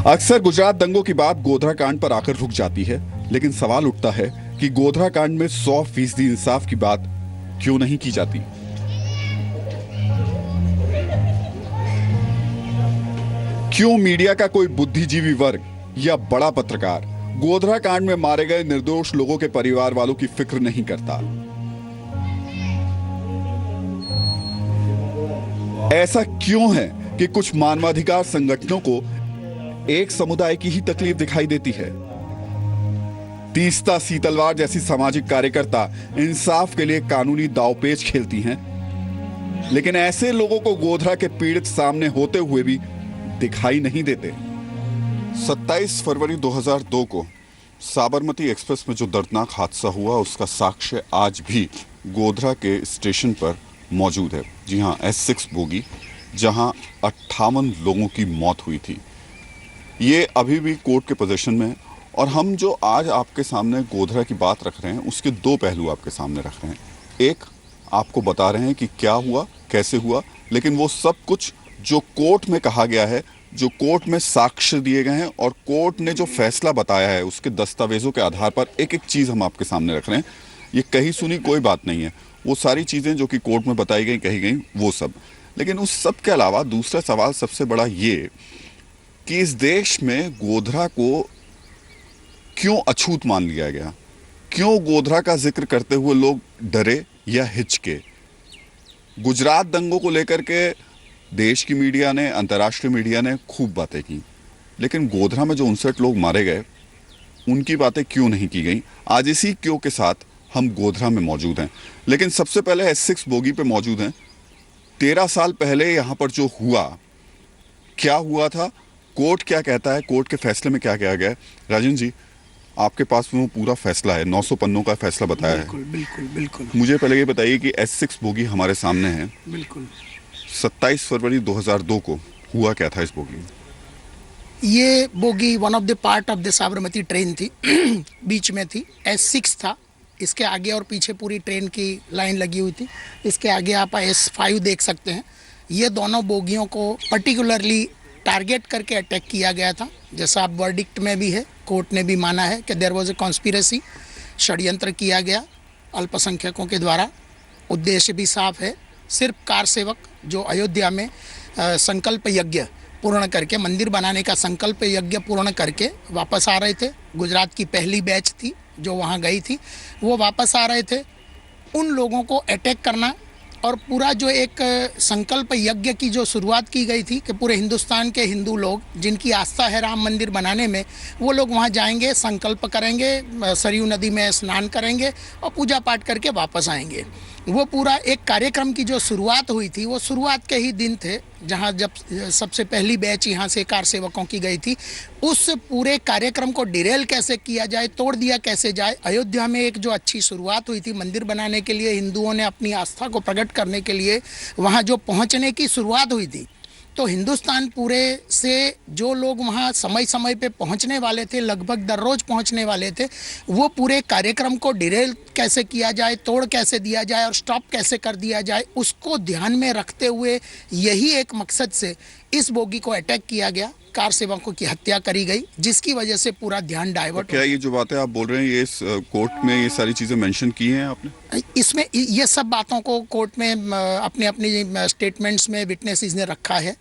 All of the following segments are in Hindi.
अक्सर गुजरात दंगों की बात गोधरा कांड पर आकर रुक जाती है, लेकिन सवाल उठता है कि गोधरा कांड में 100% इंसाफ की बात क्यों नहीं की जाती। क्यों मीडिया का कोई बुद्धिजीवी वर्ग या बड़ा पत्रकार गोधरा कांड में मारे गए निर्दोष लोगों के परिवार वालों की फिक्र नहीं करता? ऐसा क्यों है कि कुछ मानवाधिकार संगठनों को एक समुदाय की ही तकलीफ दिखाई देती है? तीस्ता सी तलवार जैसी सामाजिक कार्यकर्ता इंसाफ के लिए कानूनी दांवपेच खेलती हैं, लेकिन ऐसे लोगों को गोधरा के पीड़ित सामने होते हुए भी दिखाई नहीं देते। 27 फरवरी 2002 को साबरमती एक्सप्रेस में जो दर्दनाक हादसा हुआ, उसका साक्ष्य आज भी गोधरा के स्टेशन पर मौजूद है। जी हां, S6 बोगी, जहां 58 लोगों की मौत हुई थी, ये अभी भी कोर्ट के पोजीशन में है। और हम जो आज आपके सामने गोधरा की बात रख रहे हैं, उसके दो पहलू आपके सामने रख रहे हैं। एक, आपको बता रहे हैं कि क्या हुआ, कैसे हुआ, लेकिन वो सब कुछ जो कोर्ट में कहा गया है, जो कोर्ट में साक्ष्य दिए गए हैं और कोर्ट ने जो फैसला बताया है, उसके दस्तावेजों के आधार पर एक एक चीज़ हम आपके सामने रख रहे हैं। ये कही सुनी कोई बात नहीं है, वो सारी चीज़ें जो कि कोर्ट में बताई गई, कही गई, वो सब। लेकिन उस सब के अलावा दूसरा सवाल सबसे बड़ा ये कि इस देश में गोधरा को क्यों अछूत मान लिया गया? क्यों गोधरा का जिक्र करते हुए लोग डरे या हिचके? गुजरात दंगों को लेकर के देश की मीडिया ने, अंतर्राष्ट्रीय मीडिया ने खूब बातें की, लेकिन गोधरा में जो 59 लोग मारे गए, उनकी बातें क्यों नहीं की गई? आज इसी क्यों के साथ हम गोधरा में मौजूद हैं। लेकिन सबसे पहले S6 बोगी पे मौजूद हैं। 13 साल पहले यहाँ पर जो हुआ, क्या हुआ था, कोर्ट क्या कहता है, कोर्ट के फैसले में क्या कहा गया है? राजन जी, आपके पास वो पूरा फैसला है, 900 पन्नों का फैसला बताया बिल्कुल, है। बिल्कुल बिल्कुल मुझे पहले ये बताइए कि S6 बोगी हमारे सामने है। बिल्कुल 27 फरवरी 2002 को हुआ क्या था इस बोगी में? ये bogie one of the part of the Sabarmati train थी। बीच में थी, S6 था, इसके आगे और पीछे पूरी ट्रेन की लाइन लगी हुई थी। इसके आगे आप S5 देख सकते हैं। ये दोनों बोगियों को पर्टिकुलरली टारगेट करके अटैक किया गया था, जैसा आप वर्डिक्ट में भी है, कोर्ट ने भी माना है कि देयर वाज ए कॉन्स्पिरेसी, षड्यंत्र किया गया अल्पसंख्यकों के द्वारा। उद्देश्य भी साफ है, सिर्फ कार सेवक जो अयोध्या में संकल्प यज्ञ पूर्ण करके, मंदिर बनाने का संकल्प यज्ञ पूर्ण करके वापस आ रहे थे। गुजरात की पहली बैच थी जो वहाँ गई थी, वो वापस आ रहे थे। उन लोगों को अटैक करना और पूरा जो एक संकल्प यज्ञ की जो शुरुआत की गई थी कि पूरे हिंदुस्तान के हिंदू लोग जिनकी आस्था है राम मंदिर बनाने में, वो लोग वहाँ जाएंगे, संकल्प करेंगे, सरयू नदी में स्नान करेंगे और पूजा पाठ करके वापस आएंगे। वो पूरा एक कार्यक्रम की जो शुरुआत हुई थी, वो शुरुआत के ही दिन थे जहाँ जब सबसे पहली बैच यहाँ से कार सेवकों की गई थी। उस पूरे कार्यक्रम को डिरेल कैसे किया जाए, तोड़ दिया कैसे जाए। अयोध्या में एक जो अच्छी शुरुआत हुई थी मंदिर बनाने के लिए, हिंदुओं ने अपनी आस्था को प्रकट करने के लिए वहाँ जो पहुँचने की शुरुआत हुई थी, तो हिंदुस्तान पूरे से जो लोग वहाँ समय समय पे पहुँचने वाले थे, लगभग दररोज पहुँचने वाले थे, वो पूरे कार्यक्रम को डिरेल कैसे किया जाए, तोड़ कैसे दिया जाए और स्टॉप कैसे कर दिया जाए, उसको ध्यान में रखते हुए यही एक मकसद से इस बोगी को अटैक किया गया, कार सेवकों की हत्या करी गई, जिसकी वजह से पूरा ध्यान डाइवर्ट। क्या ये जो बातें आप बोल रहे हैं, ये इस कोर्ट में ये सारी चीज़ें मेंशन की हैं आपने? इसमें ये सब बातों को कोर्ट में अपने अपनी स्टेटमेंट्स में विटनेसेस ने रखा है।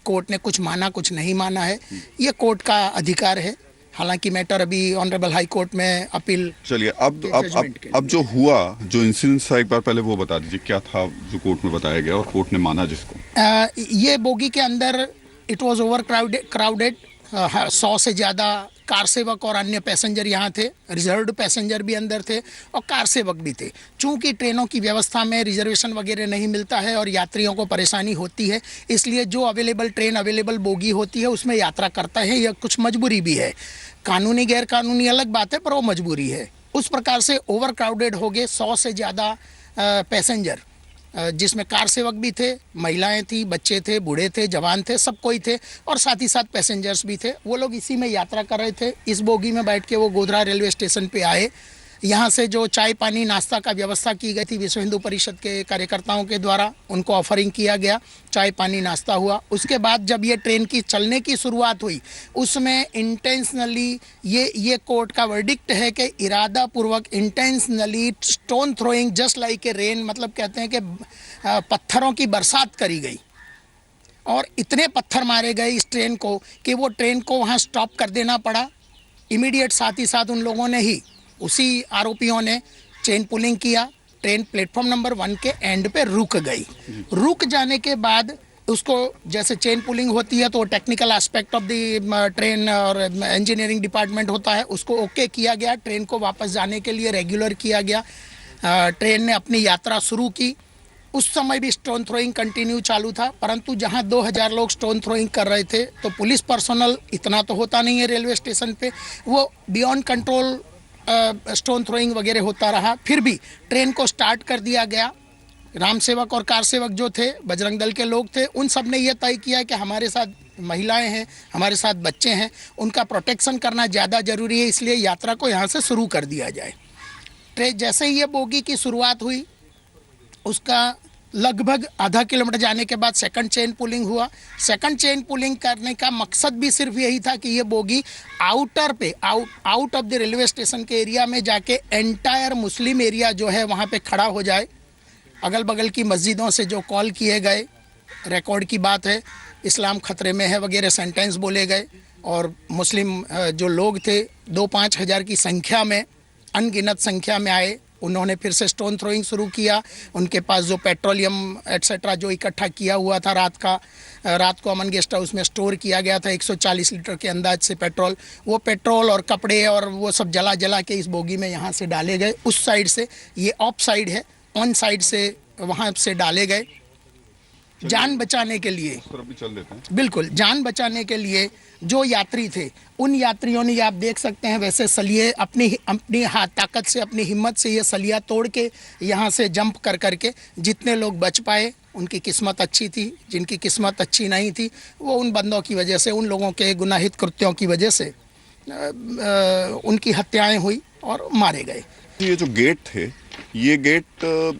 कोर्ट ने कुछ माना, कुछ नहीं माना है, ये कोर्ट का अधिकार है। हालांकि मैटर अभी ऑनरेबल हाई कोर्ट में अपील। चलिए, अब जो हुआ, जो इंसिडेंट था, एक बार पहले वो बता दीजिए क्या था जो कोर्ट में बताया गया और कोर्ट ने माना जिसको। ये बोगी के अंदर इट वाज ओवर क्राउडेड। 100 से ज़्यादा कार सेवक और अन्य पैसेंजर यहाँ थे, रिजर्व्ड पैसेंजर भी अंदर थे और कार सेवक भी थे। चूँकि ट्रेनों की व्यवस्था में रिजर्वेशन वगैरह नहीं मिलता है और यात्रियों को परेशानी होती है, इसलिए जो अवेलेबल बोगी होती है उसमें यात्रा करता है। यह कुछ मजबूरी भी है, कानूनी गैर कानूनी अलग बात है, पर वो मजबूरी है। उस प्रकार से ओवर क्राउडेड हो गए 100 से ज़्यादा पैसेंजर, जिसमें कार सेवक भी थे, महिलाएं थी, बच्चे थे, बूढ़े थे, जवान थे, सब कोई थे और साथ ही साथ पैसेंजर्स भी थे। वो लोग इसी में यात्रा कर रहे थे। इस बोगी में बैठ के वो गोधरा रेलवे स्टेशन पे आए। यहाँ से जो चाय पानी नाश्ता का व्यवस्था की गई थी विश्व हिंदू परिषद के कार्यकर्ताओं के द्वारा, उनको ऑफरिंग किया गया, चाय पानी नाश्ता हुआ। उसके बाद जब ये ट्रेन की चलने की शुरुआत हुई उसमें इंटेंशनली ये कोर्ट का वर्डिक्ट है कि इरादा पूर्वक intentionally stone throwing just like a rain, मतलब कहते हैं कि पत्थरों की बरसात करी गई और इतने पत्थर मारे गए इस ट्रेन को कि वो ट्रेन को वहाँ स्टॉप कर देना पड़ा इमीडिएट। साथ ही साथ उन लोगों ने ही, उसी आरोपियों ने चेन पुलिंग किया, ट्रेन प्लेटफॉर्म नंबर 1 के एंड पे रुक गई। रुक जाने के बाद उसको, जैसे चेन पुलिंग होती है तो technical aspect of the train और इंजीनियरिंग डिपार्टमेंट होता है, उसको ओके किया गया, ट्रेन को वापस जाने के लिए रेगुलर किया गया। ट्रेन ने अपनी यात्रा शुरू की। उस समय भी स्टोन थ्रोइंग कंटिन्यू चालू था, परंतु जहां 2000 लोग स्टोन थ्रोइंग कर रहे थे तो पुलिस पर्सनल इतना तो होता नहीं है रेलवे स्टेशन पे, वो बियॉन्ड कंट्रोल स्टोन थ्रोइंग वगैरह होता रहा। फिर भी ट्रेन को स्टार्ट कर दिया गया। राम सेवक और कार सेवक जो थे, बजरंग दल के लोग थे, उन सब ने यह तय किया कि हमारे साथ महिलाएं हैं, हमारे साथ बच्चे हैं, उनका प्रोटेक्शन करना ज़्यादा ज़रूरी है, इसलिए यात्रा को यहाँ से शुरू कर दिया जाए। ट्रेन जैसे ही ये बोगी की शुरुआत हुई उसका लगभग आधा किलोमीटर जाने के बाद सेकंड चेन पुलिंग हुआ। सेकंड चेन पुलिंग करने का मकसद भी सिर्फ यही था कि ये बोगी आउटर पे out of the railway station के एरिया में जाके एंटायर मुस्लिम एरिया जो है वहाँ पे खड़ा हो जाए। अगल बगल की मस्जिदों से जो कॉल किए गए, रिकॉर्ड की बात है, इस्लाम खतरे में है वगैरह सेंटेंस बोले गए और मुस्लिम जो लोग थे 2-5 हज़ार की संख्या में, अनगिनत संख्या में आए। उन्होंने फिर से स्टोन थ्रोइंग शुरू किया। उनके पास जो पेट्रोलियम एट्सेट्रा जो इकट्ठा किया हुआ था रात को अमन गेस्ट हाउस में स्टोर किया गया था 140 लीटर के अंदाज से पेट्रोल, वो पेट्रोल और कपड़े और वो सब जला के इस बोगी में यहाँ से डाले गए। उस साइड से, ये ऑफ साइड है, ऑन साइड से वहाँ से डाले गए जान बचाने के लिए। उस तरफ भी चल देते हैं। बिल्कुल, जान बचाने के लिए जो यात्री थे उन यात्रियों ने, आप देख सकते हैं वैसे सलिए अपनी हाथ ताकत से, अपनी हिम्मत से ये सलिया तोड़ के यहाँ से जंप कर करके जितने लोग बच पाए उनकी किस्मत अच्छी थी। जिनकी किस्मत अच्छी नहीं थी वो उन बंदों की वजह से, उन लोगों के गुनाहित कृत्यों की वजह से उनकी हत्याएं हुई और मारे गए। ये जो गेट थे, ये गेट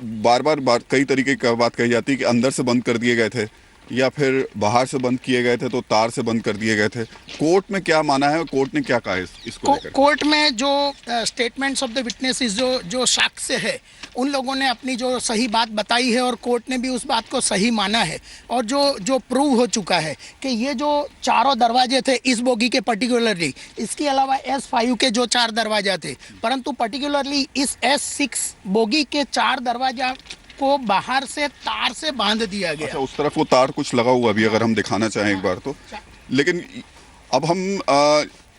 बार कई तरीके की बात कही जाती है कि अंदर से बंद कर दिए गए थे या फिर बाहर से बंद किए गए थे तो तार से बंद कर दिए गए थे। कोर्ट में क्या माना है, कोर्ट ने क्या कहा है इसको लेकर? कोर्ट में जो स्टेटमेंट्स ऑफ द विटनेसेस, जो साक्ष्य है, उन लोगों ने अपनी जो सही बात बताई है और कोर्ट ने भी उस बात को सही माना है। और जो प्रूव हो चुका है कि ये जो चारों दरवाजे थे इस बोगी के पर्टिकुलरली, इसके अलावा S5 के जो 4 दरवाजा थे, परंतु पर्टिकुलरली इस S6 बोगी के 4 दरवाजा को बाहर से तार से बांध दिया गया। अच्छा, उस तरफ वो तार कुछ लगा हुआ भी, अगर हम दिखाना चाहें एक बार तो। लेकिन अब हम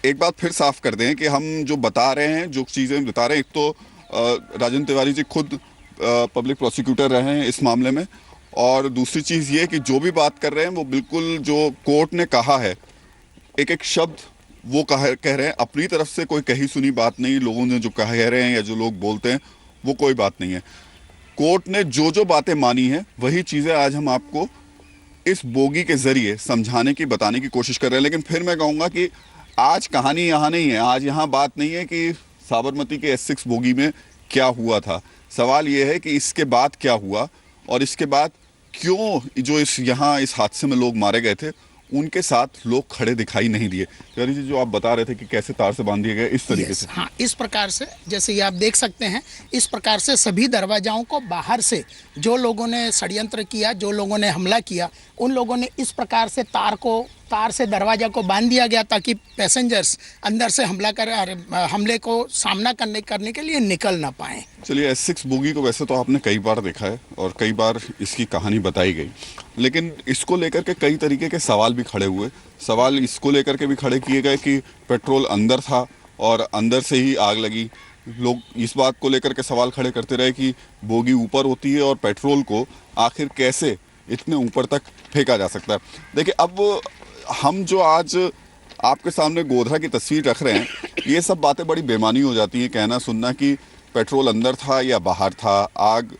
एक बात फिर साफ कर दें कि हम जो बता रहे हैं, जो चीज़ें बता रहे हैं, एक तो राजेंद्र तिवारी जी खुद पब्लिक प्रोसिक्यूटर रहे हैं इस मामले में, और दूसरी चीज़ ये कि जो भी बात कर रहे हैं वो बिल्कुल जो कोर्ट ने कहा है, एक एक शब्द वो कह रहे हैं, अपनी तरफ से कोई कही सुनी बात नहीं। लोगों ने जो कह रहे हैं या जो लोग बोलते हैं वो कोई बात नहीं है। कोर्ट ने जो बातें मानी है वही चीज़ें आज हम आपको इस बोगी के जरिए समझाने की, बताने की कोशिश कर रहे हैं। लेकिन फिर मैं कहूँगा कि आज कहानी यहाँ नहीं है। आज यहाँ बात नहीं है कि साबरमती के S6 बोगी में क्या हुआ था। सवाल ये है कि इसके बाद क्या हुआ और इसके बाद क्यों जो इस हादसे में लोग मारे गए थे उनके साथ लोग खड़े दिखाई नहीं दिए। तिवारी जी, जो आप बता रहे थे कि कैसे तार से बांध दिए गए, इस तरीके से। हाँ, इस प्रकार से, जैसे ये आप देख सकते हैं, इस प्रकार से सभी दरवाजाओं को बाहर से जो लोगों ने षड्यंत्र किया, जो लोगों ने हमला किया, उन लोगों ने इस प्रकार से तार से दरवाजा को बांध दिया गया ताकि पैसेंजर्स अंदर से हमले को सामना करने के लिए निकल ना पाए। चलिए, S6 बोगी को वैसे तो आपने कई बार देखा है और कई बार इसकी कहानी बताई गई, लेकिन इसको लेकर के कई तरीके के सवाल भी खड़े हुए। सवाल इसको लेकर के भी खड़े किए गए कि पेट्रोल अंदर था और अंदर से ही आग लगी। लोग इस बात को लेकर के सवाल खड़े करते रहे कि बोगी ऊपर होती है और पेट्रोल को आखिर कैसे इतने ऊपर तक फेंका जा सकता है। देखिए, अब हम जो आज आपके सामने गोधरा की तस्वीर रख रहे हैं, ये सब बातें बड़ी बेमानी हो जाती हैं, कहना सुनना कि पेट्रोल अंदर था या बाहर था, आग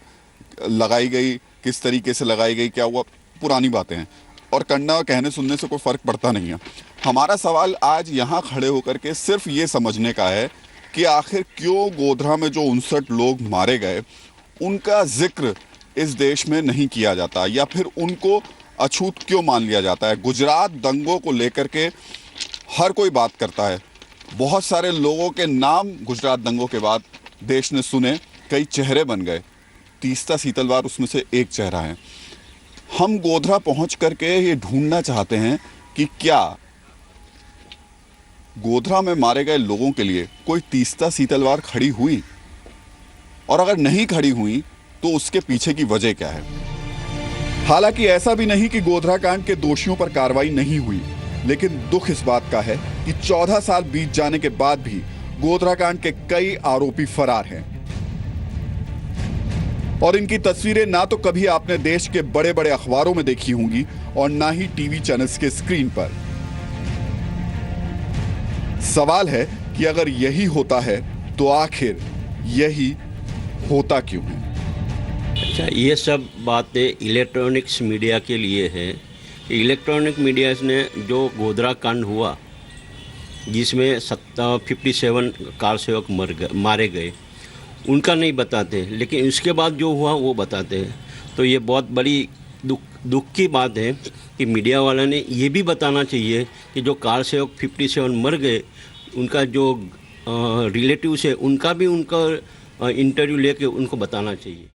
लगाई गई, किस तरीके से लगाई गई, क्या हुआ, पुरानी बातें हैं और करना कहने सुनने से कोई फ़र्क पड़ता नहीं है। हमारा सवाल आज यहाँ खड़े होकर के सिर्फ ये समझने का है कि आखिर क्यों गोधरा में जो 59 लोग मारे गए उनका जिक्र इस देश में नहीं किया जाता, या फिर उनको अछूत क्यों मान लिया जाता है। गुजरात दंगों को लेकर के हर कोई बात करता है, बहुत सारे लोगों के नाम गुजरात दंगों के बाद देश ने सुने, कई चेहरे बन गए। तीस्ता सीतलवार उसमें से एक चेहरा है। हम गोधरा पहुंच करके ये ढूंढना चाहते हैं कि क्या गोधरा में मारे गए लोगों के लिए कोई तीस्ता सीतलवार खड़ी हुई, और अगर नहीं खड़ी हुई तो उसके पीछे की वजह क्या है। हालांकि ऐसा भी नहीं कि गोधरा कांड के दोषियों पर कार्रवाई नहीं हुई, लेकिन दुख इस बात का है कि 14 साल बीत जाने के बाद भी गोधरा कांड के कई आरोपी फरार हैं, और इनकी तस्वीरें ना तो कभी आपने देश के बड़े बड़े अखबारों में देखी होंगी और ना ही टीवी चैनल्स के स्क्रीन पर। सवाल है कि अगर यही होता है तो आखिर यही होता क्यों है। अच्छा, ये सब बातें इलेक्ट्रॉनिक्स मीडिया के लिए है। इलेक्ट्रॉनिक मीडिया ने जो गोधरा कांड हुआ जिसमें 57 कार सेवक मारे गए, उनका नहीं बताते, लेकिन उसके बाद जो हुआ वो बताते हैं। तो ये बहुत बड़ी दुख की बात है कि मीडिया वाला ने ये भी बताना चाहिए कि जो कार सेवक 57 मर गए, उनका जो रिलेटिव्स है उनका भी इंटरव्यू लेके उनको बताना चाहिए।